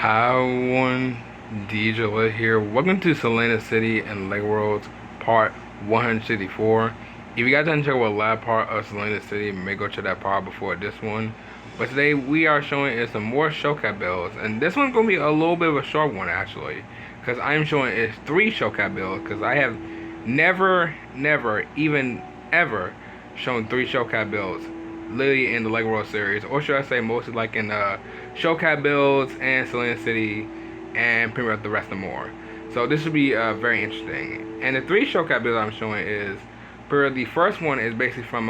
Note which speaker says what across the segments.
Speaker 1: Hi everyone, DJ Lit here. Welcome to Selena City and Lake Worlds part 164. If you guys didn't check out the last part of Selena City, may go check that part before this one. But today we are showing is some more showcat builds, and this one's gonna be a little bit of a short one actually, because I am showing is 3 showcat builds, because I have never, even ever shown 3 showcat builds literally in the Lake World series, or should I say mostly like in showcat builds and Selena City and pretty much the rest of more. So this should be very interesting. And the 3 showcat builds I'm showing is, for the first one is basically from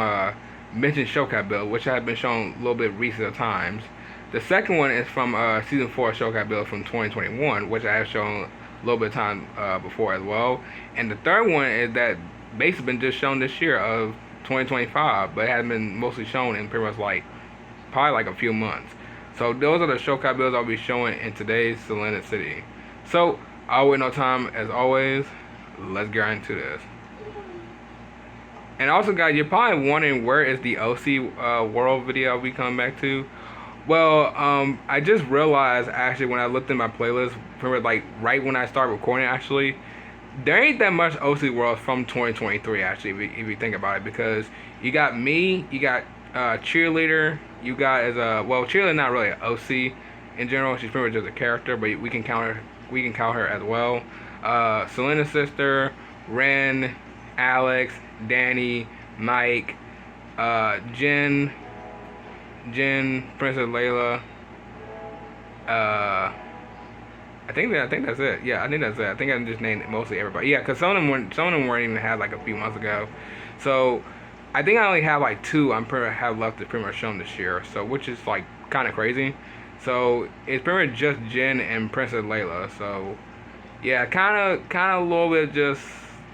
Speaker 1: mentioned showcat build, which I have been shown a little bit recent times. The second one is from season 4 showcat build from 2021, which I have shown a little bit of time before as well. And the third one is that basically been just shown this year of 2025, but it has been mostly shown in pretty much like probably like a few months. So those are the showcat builds I'll be showing in today's Selena City. So I'll wait no time as always. Let's get right into this. And also, guys, you're probably wondering where is the OC world video I'll be coming back to. Well, I just realized actually when I looked in my playlist, pretty much like right when I started recording actually, there ain't that much OC World from 2023 actually, if you think about it, because you got me, you got cheerleader, you got as a well cheerleader not really an OC in general, she's pretty much just a character, but we can count her as well. Selena's sister, Ren, Alex, Danny, Mike, Jen, Princess Layla, I think that's it. Yeah, I think that's it. I think I just named mostly everybody. Yeah, because some of them weren't even had like a few months ago. So I think I only have like 2 I'm pretty have left to pretty much shown this year. So which is like kind of crazy. So it's pretty much just Jen and Princess Layla. So yeah, kind of a little bit just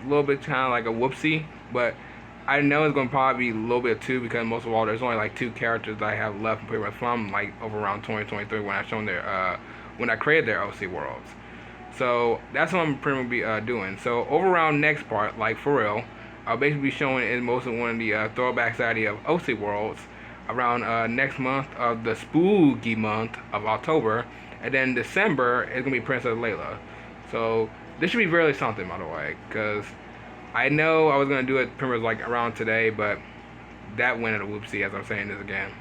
Speaker 1: a little bit kind of like a whoopsie, but I know it's gonna probably be a little bit too, because most of all there's only like 2 characters that I have left pretty much from like over around 2023 when I shown their when I created their OC worlds. So that's what I'm pretty much be doing. So over around next part, like for real, I'll basically be showing in most of one of the throwback side of OC worlds around next month of the spooky month of October, and then December is gonna be Princess Layla. So this should be really something, by the way, because I know I was gonna do it pretty much like around today, but that went at a whoopsie as I'm saying this again.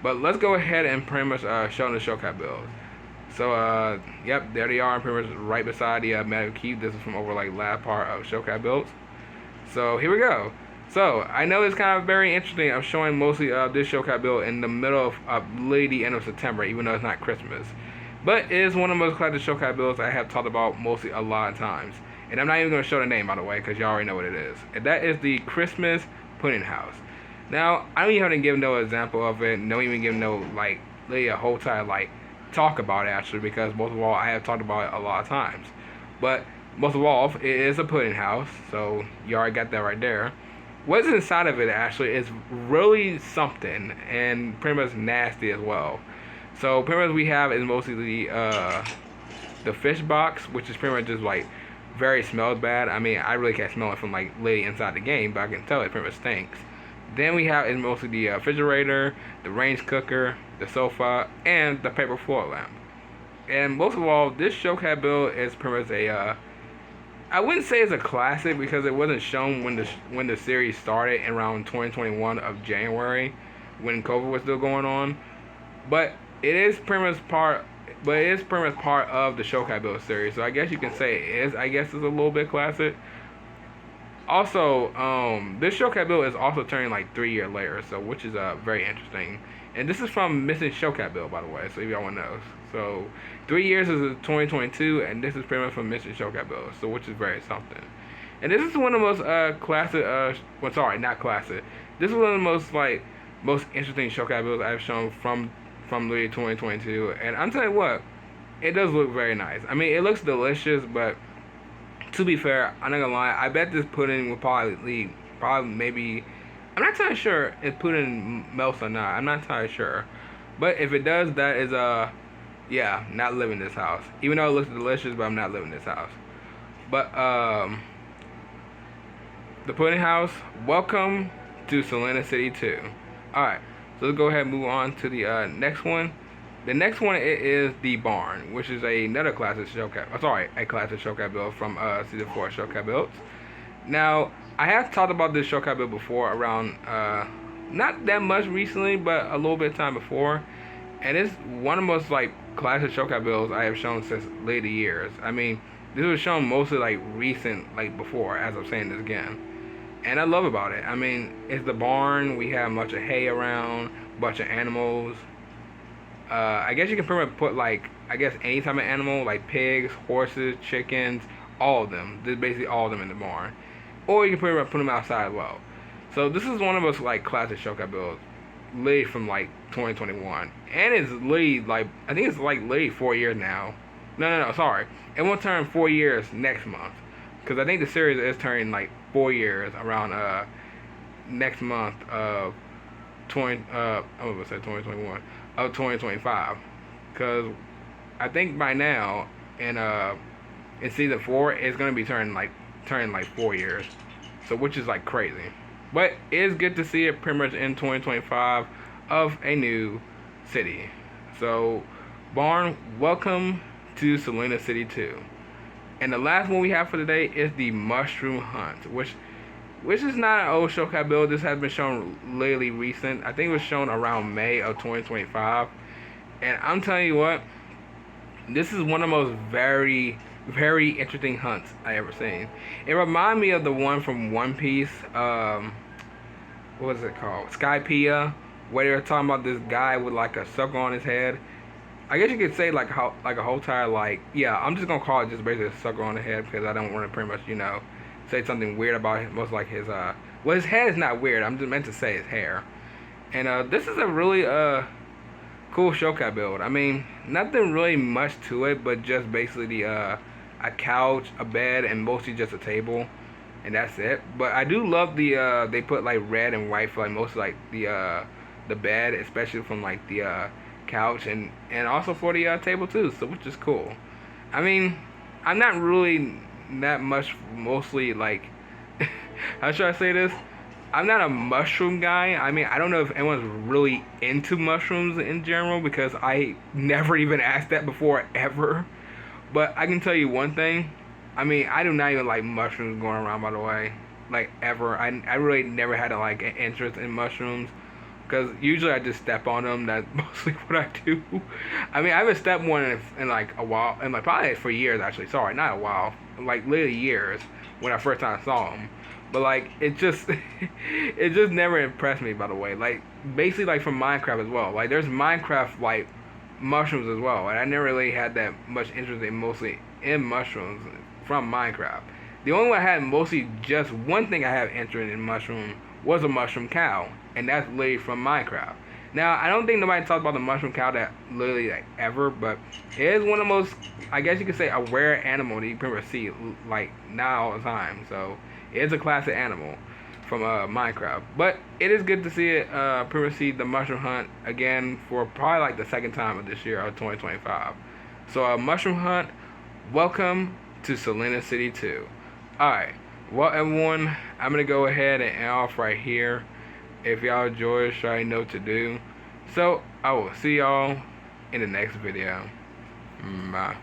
Speaker 1: But let's go ahead and pretty much show the showcat build. So yep, there they are, pretty much right beside the Magic Keep. This is from over like last part of showcat builds. So here we go. So I know it's kind of very interesting. I'm showing mostly this showcat build in the middle of literally the end of September, even though it's not Christmas. But it is one of the most classic showcat builds I have talked about mostly a lot of times. And I'm not even going to show the name, by the way, because y'all already know what it is. And that is the Christmas Pudding House. Now, I don't even have to give no example of it. Don't even give no, like, literally a whole time, like, talk about it, actually, because most of all, I have talked about it a lot of times. But, most of all, it is a pudding house, so you already got that right there. What's inside of it, actually, is really something, and pretty much nasty as well. So, pretty much we have is mostly the fish box, which is pretty much just, like, very smells bad. I mean, I really can't smell it from like literally inside the game, but I can tell it pretty much stinks. Then we have is mostly the refrigerator, the range cooker, the sofa, and the paper floor lamp. And most of all, this showcat build is pretty much a I wouldn't say it's a classic because it wasn't shown when the series started in around 2021 of January, when COVID was still going on. But it is pretty much part of the showcat build series, so I guess you can say it is. I guess it's a little bit classic. Also, this showcat build is also turning like 3 years later, so which is very interesting. And this is from Missing Showcat build, by the way, so if y'all want to know. So 3 years is 2022, and this is pretty much from Missing Showcat build, so which is very something. And this is one of the most classic. Well, sorry, not classic. This is one of the most interesting showcat builds I've shown from literally 2022, and I'm telling you what, it does look very nice. I mean, it looks delicious, but to be fair, I'm not gonna lie, I bet this pudding will probably maybe, I'm not entirely sure if pudding melts or not. I'm not entirely sure, but if it does, that is yeah, not living in this house. Even though it looks delicious, but I'm not living in this house. But the pudding house. Welcome to Selena City 2. All right. So let's go ahead and move on to the next one. The next one is the barn, which is another classic showcase. Sorry, a classic showcase build from season 4 showcase builds. Now, I have talked about this showcase build before around not that much recently, but a little bit of time before, and it's one of the most like classic showcase builds I have shown since later years. I mean, this was shown mostly like recent, like before, as I'm saying this again. And I love about it. I mean, it's the barn. We have a bunch of hay around, bunch of animals. I guess you can pretty much put like I guess any type of animal like pigs, horses, chickens, all of them. There's basically all of them in the barn, or you can pretty much put them outside as well. So this is one of those like classic showcase builds, literally from like 2021, and it's literally like I think it's like literally 4 years now. No, sorry, it will turn 4 years next month, because I think the series is turning like 4 years around next month of 20 I was gonna say 2021 of 2025, because I think by now in season 4 it's gonna be turning like 4 years, so which is like crazy. But it's good to see it pretty much in 2025 of a new city. So barn, welcome to Selena City 2. And the last one we have for today is the mushroom hunt, which is not an old showcase build. This has been shown lately recent. I think it was shown around May of 2025. And I'm telling you what, this is one of the most very, very interesting hunts I ever seen. It reminded me of the one from One Piece. What was it called? Skypiea, where they were talking about this guy with like a sucker on his head. I guess you could say like a whole entire like yeah. I'm just gonna call it just basically a sucker on the head because I don't want to pretty much say something weird about him. Most like his well, his head is not weird. I'm just meant to say his hair. And this is a really cool showcase build. I mean, nothing really much to it, but just basically a couch, a bed, and mostly just a table, and that's it. But I do love the they put like red and white for like most like the bed, especially from like the couch and also for the table too. So which is cool. I mean, I'm not really that much mostly like how should I say this? I'm not a mushroom guy. I mean, I don't know if anyone's really into mushrooms in general because I never even asked that before ever. But I can tell you one thing. I mean, I do not even like mushrooms going around, by the way. Like, ever. I really never had like an interest in mushrooms. Because usually I just step on them. That's mostly what I do. I mean, I haven't stepped one in like a while. And like probably for years, actually. Sorry, not a while. Like, literally years when I first time saw them. But like it just it just never impressed me, by the way. Like basically like from Minecraft as well. Like there's Minecraft like mushrooms as well. And I never really had that much interest in mostly in mushrooms from Minecraft. The only one I had mostly just one thing I have interest in mushroom was a mushroom cow. And that's literally from Minecraft. Now I don't think nobody talks about the mushroom cow that literally like ever, but it is one of the most, I guess you could say, a rare animal that you can ever see like now all the time. So it's a classic animal from Minecraft. But it is good to see it pretty much see the mushroom hunt again for probably like the second time of this year of 2025. So mushroom hunt, welcome to Selena City 2. Alright, well everyone, I'm going to go ahead and end off right here. If y'all enjoy, you already know what to do. So I will see y'all in the next video. Bye.